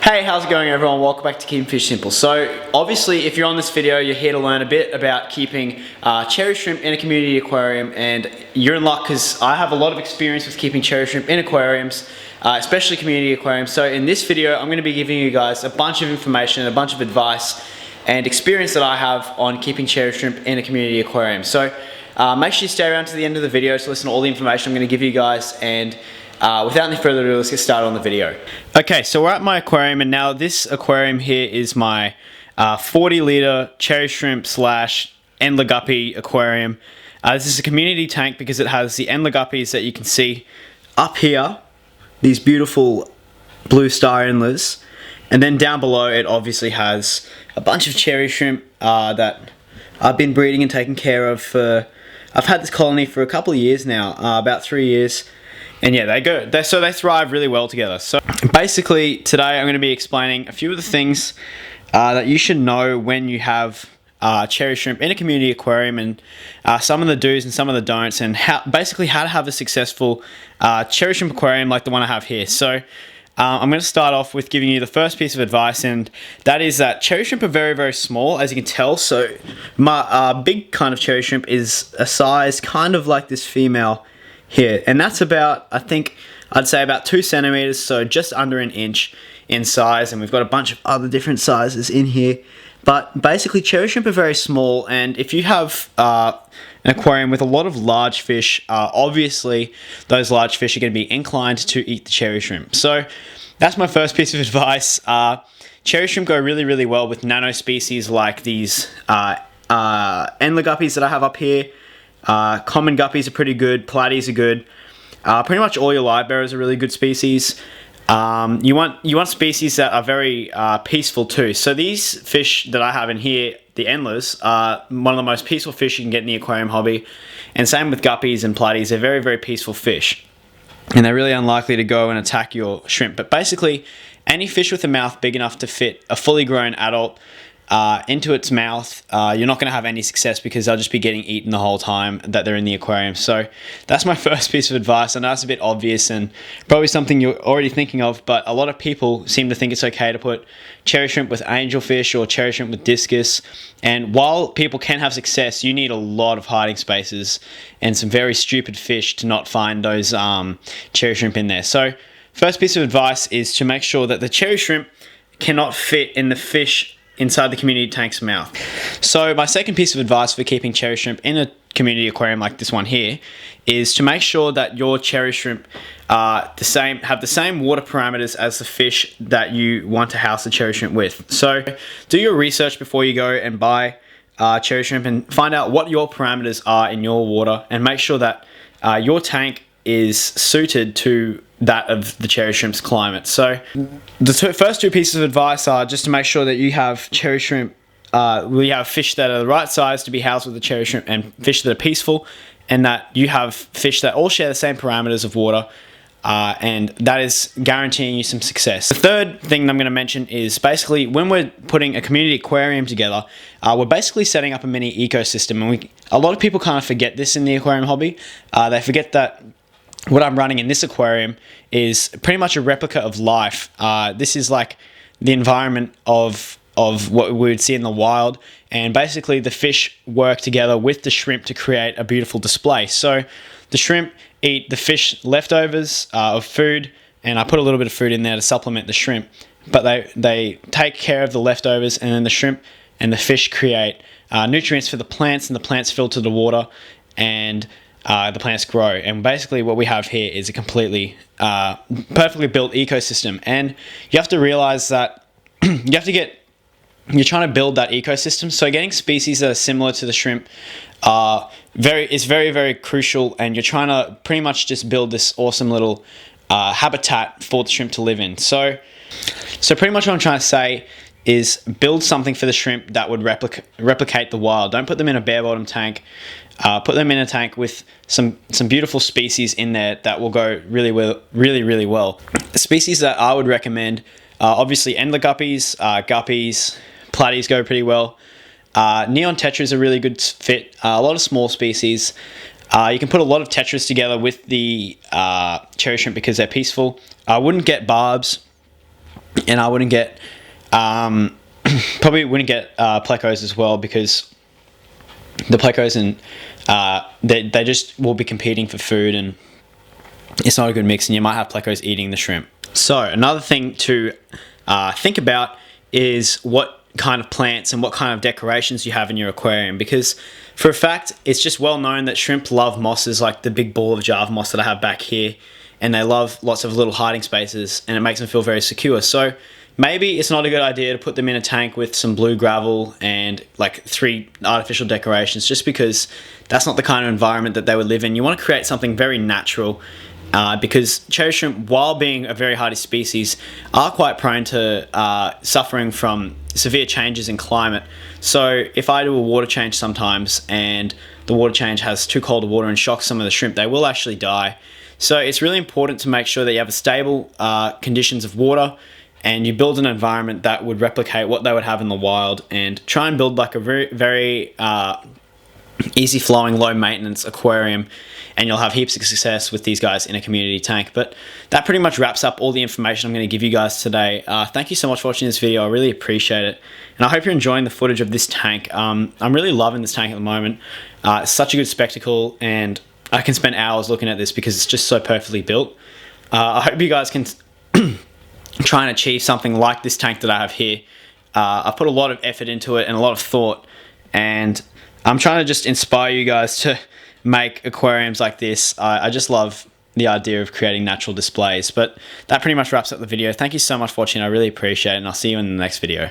Hey, how's it going everyone? Welcome back to Keeping Fish Simple. So obviously if you're on this video, you're here to learn a bit about keeping cherry shrimp in a community aquarium, and you're in luck because I have a lot of experience with keeping cherry shrimp in aquariums, especially community aquariums. So in this video, I'm going to be giving you guys a bunch of information, a bunch of advice and experience that I have on keeping cherry shrimp in a community aquarium. So make sure you stay around to the end of the video to listen to all the information I'm going to give you guys, and without any further ado, let's get started on the video. Okay, so we're at my aquarium, and now this aquarium here is my 40 litre cherry shrimp slash endler guppy aquarium. This is a community tank because it has the endler guppies that you can see up here, these beautiful blue star endlers, and then down below it obviously has a bunch of cherry shrimp that I've been breeding and taking care of for, I've had this colony for a couple of years now, about 3 years. And yeah, they thrive really well together. So basically today I'm going to be explaining a few of the things that you should know when you have cherry shrimp in a community aquarium, and some of the do's and some of the don'ts, and basically how to have a successful cherry shrimp aquarium like the one I have here. So I'm going to start off with giving you the first piece of advice, and that is that cherry shrimp are very, very small, as you can tell. So my big kind of cherry shrimp is a size kind of like this female here, and that's about, I'd say about 2 centimeters, so just under an inch in size, and we've got a bunch of other different sizes in here. But basically cherry shrimp are very small, and if you have an aquarium with a lot of large fish, obviously those large fish are going to be inclined to eat the cherry shrimp. So that's my first piece of advice. Cherry shrimp go really, really well with nano species like these endler guppies that I have up here. Common guppies are pretty good, platies are good. Pretty much all your live bearers are really good species. You want species that are very peaceful too. So these fish that I have in here, the endlers, are one of the most peaceful fish you can get in the aquarium hobby. And same with guppies and platies, they're very, very peaceful fish. And they're really unlikely to go and attack your shrimp. But basically, any fish with a mouth big enough to fit a fully grown adult into its mouth, you're not going to have any success because they'll just be getting eaten the whole time that they're in the aquarium. So that's my first piece of advice. I know it's a bit obvious and probably something you're already thinking of, but a lot of people seem to think it's okay to put cherry shrimp with angelfish or cherry shrimp with discus. And while people can have success, you need a lot of hiding spaces and some very stupid fish to not find those cherry shrimp in there. So first piece of advice is to make sure that the cherry shrimp cannot fit in the fish inside the community tank's mouth. So my second piece of advice for keeping cherry shrimp in a community aquarium like this one here is to make sure that your cherry shrimp have the same water parameters as the fish that you want to house the cherry shrimp with. So do your research before you go and buy cherry shrimp, and find out what your parameters are in your water, and make sure that your tank is suited to that of the cherry shrimp's climate. So the first two pieces of advice are just to make sure that you have cherry shrimp, we have fish that are the right size to be housed with the cherry shrimp, and fish that are peaceful, and that you have fish that all share the same parameters of water, and that is guaranteeing you some success. The third thing that I'm going to mention is basically when we're putting a community aquarium together, we're basically setting up a mini ecosystem, and a lot of people kind of forget this in the aquarium hobby. They forget that what I'm running in this aquarium is pretty much a replica of life. This is like the environment of what we would see in the wild, and basically the fish work together with the shrimp to create a beautiful display. So the shrimp eat the fish leftovers of food, and I put a little bit of food in there to supplement the shrimp, but they take care of the leftovers, and then the shrimp and the fish create nutrients for the plants, and the plants filter the water, and the plants grow. And basically what we have here is a completely perfectly built ecosystem, and you have to realize that you're trying to build that ecosystem. So getting species that are similar to the shrimp is very, very crucial, and you're trying to pretty much just build this awesome little habitat for the shrimp to live in. So pretty much what I'm trying to say is build something for the shrimp that would replicate the wild. Don't put them in a bare bottom tank. Put them in a tank with some beautiful species in there that will go really well, really well. The species that I would recommend, obviously endler guppies, guppies, platies go pretty well. Neon tetras are really good fit. A lot of small species. You can put a lot of tetras together with the cherry shrimp because they're peaceful. I wouldn't get barbs. and I wouldn't get probably wouldn't get plecos as well, because the plecos and they just will be competing for food, and it's not a good mix, and you might have plecos eating the shrimp. So another thing to think about is what kind of plants and what kind of decorations you have in your aquarium, because for a fact it's just well known that shrimp love mosses like the big ball of Java moss that I have back here, and they love lots of little hiding spaces, and it makes them feel very secure. So maybe it's not a good idea to put them in a tank with some blue gravel and like 3 artificial decorations, just because that's not the kind of environment that they would live in. You want to create something very natural, because cherry shrimp, while being a very hardy species, are quite prone to suffering from severe changes in climate. So if I do a water change sometimes and the water change has too cold of water and shocks some of the shrimp, they will actually die. So it's really important to make sure that you have a stable conditions of water, and you build an environment that would replicate what they would have in the wild, and try and build like a very easy flowing, low maintenance aquarium, and you'll have heaps of success with these guys in a community tank. But that pretty much wraps up all the information I'm going to give you guys today. Thank you so much for watching this video. I really appreciate it, and I hope you're enjoying the footage of this tank. I'm really loving this tank at the moment. It's such a good spectacle, and I can spend hours looking at this because it's just so perfectly built. I hope you guys can try and achieve something like this tank that I have here. I've put a lot of effort into it and a lot of thought, and I'm trying to just inspire you guys to make aquariums like this. I just love the idea of creating natural displays. But that pretty much wraps up the video. Thank you so much for watching. I really appreciate it, and I'll see you in the next video.